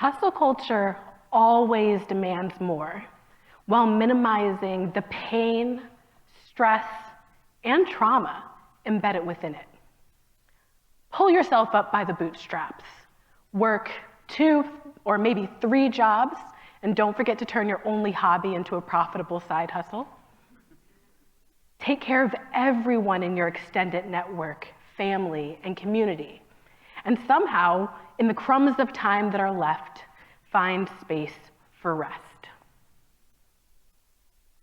Hustle culture always demands more, while minimizing the pain, stress, and trauma embedded within it. Pull yourself up by the bootstraps. Work 2 or maybe 3 jobs, and don't forget to turn your only hobby into a profitable side hustle. Take care of everyone in your extended network, family, and community. And somehow, in the crumbs of time that are left, find space for rest.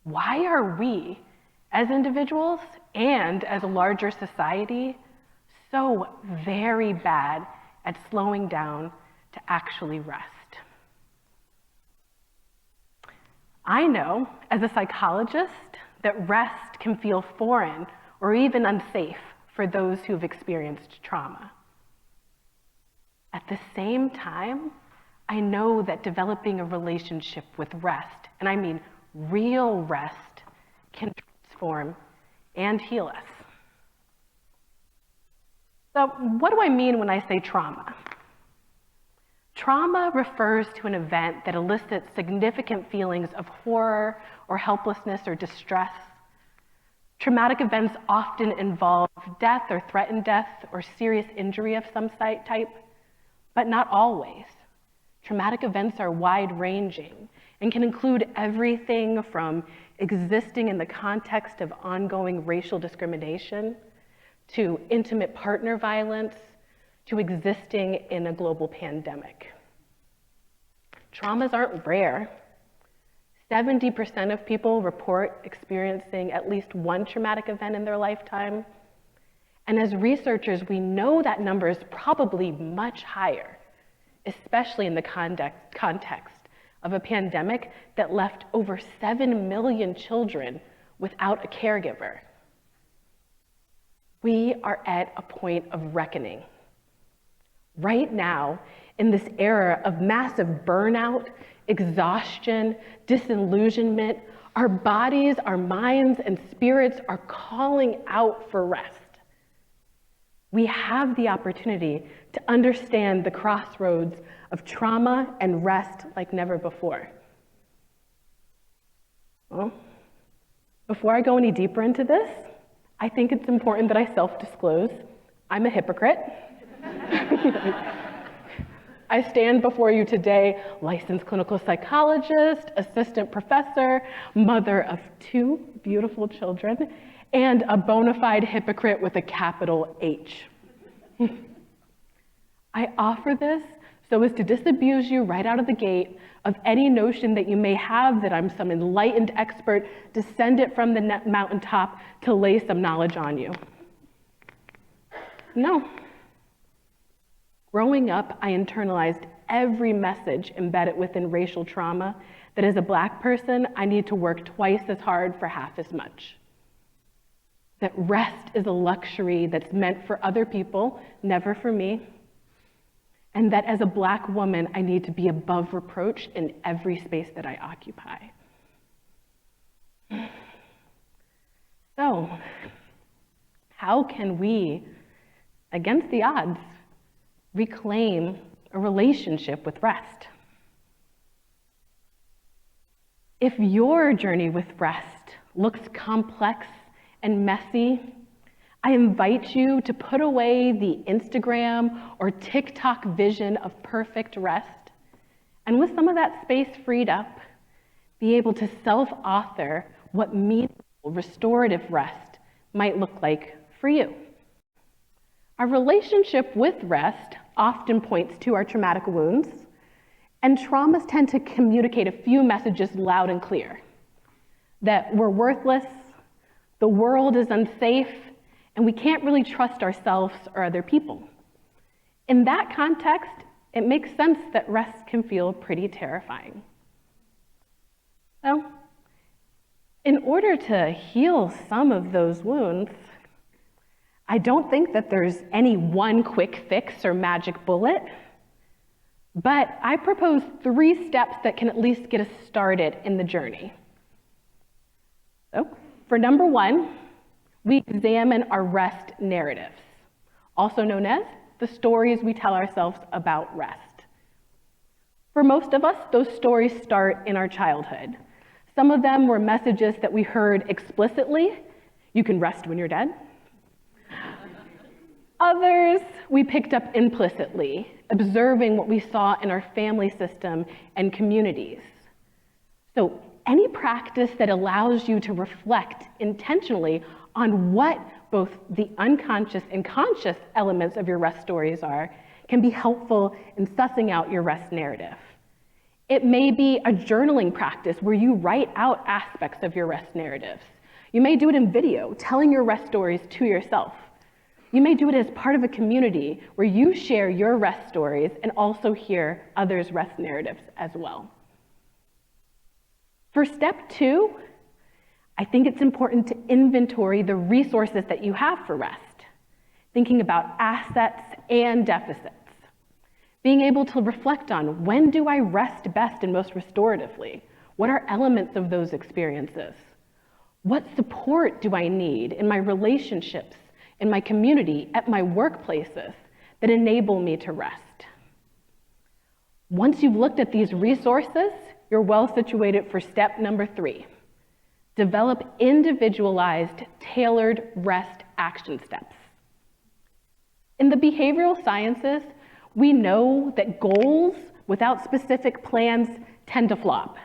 Why are we, as individuals and as a larger society, so very bad at slowing down to actually rest? I know, as a psychologist, that rest can feel foreign or even unsafe for those who've experienced trauma. At the same time, I know that developing a relationship with rest, and I mean real rest, can transform and heal us. So what do I mean when I say trauma? Trauma refers to an event that elicits significant feelings of horror or helplessness or distress. Traumatic events often involve death or threatened death or serious injury of some type, but not always. Traumatic events are wide-ranging and can include everything from existing in the context of ongoing racial discrimination, to intimate partner violence, to existing in a global pandemic. Traumas aren't rare. 70% of people report experiencing at least one traumatic event in their lifetime. And as researchers, we know that number is probably much higher, especially in the context of a pandemic that left over 7 million children without a caregiver. We are at a point of reckoning. Right now, in this era of massive burnout, exhaustion, disillusionment, our bodies, our minds, and spirits are calling out for rest. We have the opportunity to understand the crossroads of trauma and rest like never before. Well, before I go any deeper into this, I think it's important that I self-disclose. I'm a hypocrite. I stand before you today, licensed clinical psychologist, assistant professor, mother of 2 beautiful children, and a bona fide hypocrite with a capital H. I offer this so as to disabuse you right out of the gate of any notion that you may have that I'm some enlightened expert descended from the mountaintop to lay some knowledge on you. No. Growing up, I internalized every message embedded within racial trauma that as a Black person, I need to work twice as hard for half as much. That rest is a luxury that's meant for other people, never for me. And that as a Black woman, I need to be above reproach in every space that I occupy. So, how can we, against the odds, reclaim a relationship with rest? If your journey with rest looks complex and messy, I invite you to put away the Instagram or TikTok vision of perfect rest, and with some of that space freed up, be able to self-author what meaningful restorative rest might look like for you. Our relationship with rest often points to our traumatic wounds, and traumas tend to communicate a few messages loud and clear. That we're worthless, the world is unsafe, and we can't really trust ourselves or other people. In that context, it makes sense that rest can feel pretty terrifying. So, in order to heal some of those wounds, I don't think that there's any one quick fix or magic bullet, but I propose 3 steps that can at least get us started in the journey. So, for number 1, we examine our rest narratives, also known as the stories we tell ourselves about rest. For most of us, those stories start in our childhood. Some of them were messages that we heard explicitly: you can rest when you're dead. Others we picked up implicitly, observing what we saw in our family system and communities. So any practice that allows you to reflect intentionally on what both the unconscious and conscious elements of your rest stories are can be helpful in sussing out your rest narrative. It may be a journaling practice where you write out aspects of your rest narratives. You may do it in video, telling your rest stories to yourself. You may do it as part of a community where you share your rest stories and also hear others' rest narratives as well. For step 2, I think it's important to inventory the resources that you have for rest, thinking about assets and deficits. Being able to reflect on, when do I rest best and most restoratively? What are elements of those experiences? What support do I need in my relationships, in my community, at my workplaces that enable me to rest? Once you've looked at these resources, you're well situated for step number 3. Develop individualized, tailored rest action steps. In the behavioral sciences, we know that goals without specific plans tend to flop.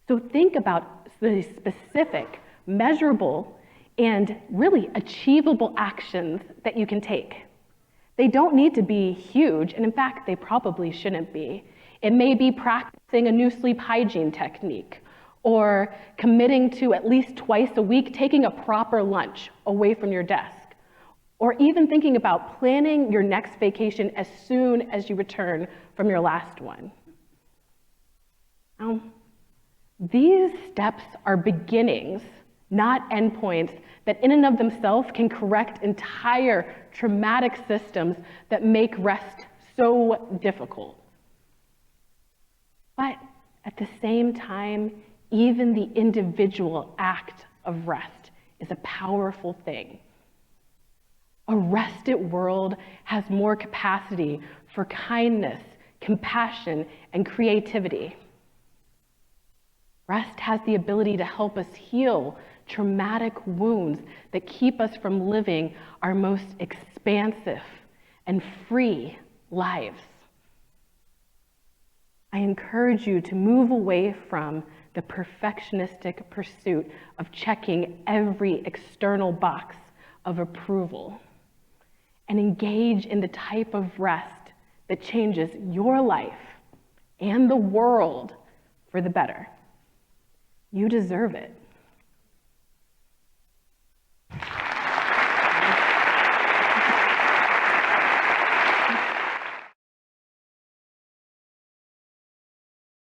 So think about the specific, measurable, and really achievable actions that you can take. They don't need to be huge, and in fact, they probably shouldn't be. It may be practicing a new sleep hygiene technique, or committing to at least twice a week taking a proper lunch away from your desk, or even thinking about planning your next vacation as soon as you return from your last one. Now, these steps are beginnings, not endpoints, that in and of themselves can correct entire traumatic systems that make rest so difficult. But at the same time, even the individual act of rest is a powerful thing. A rested world has more capacity for kindness, compassion, and creativity. Rest has the ability to help us heal traumatic wounds that keep us from living our most expansive and free lives. I encourage you to move away from the perfectionistic pursuit of checking every external box of approval and engage in the type of rest that changes your life and the world for the better. You deserve it.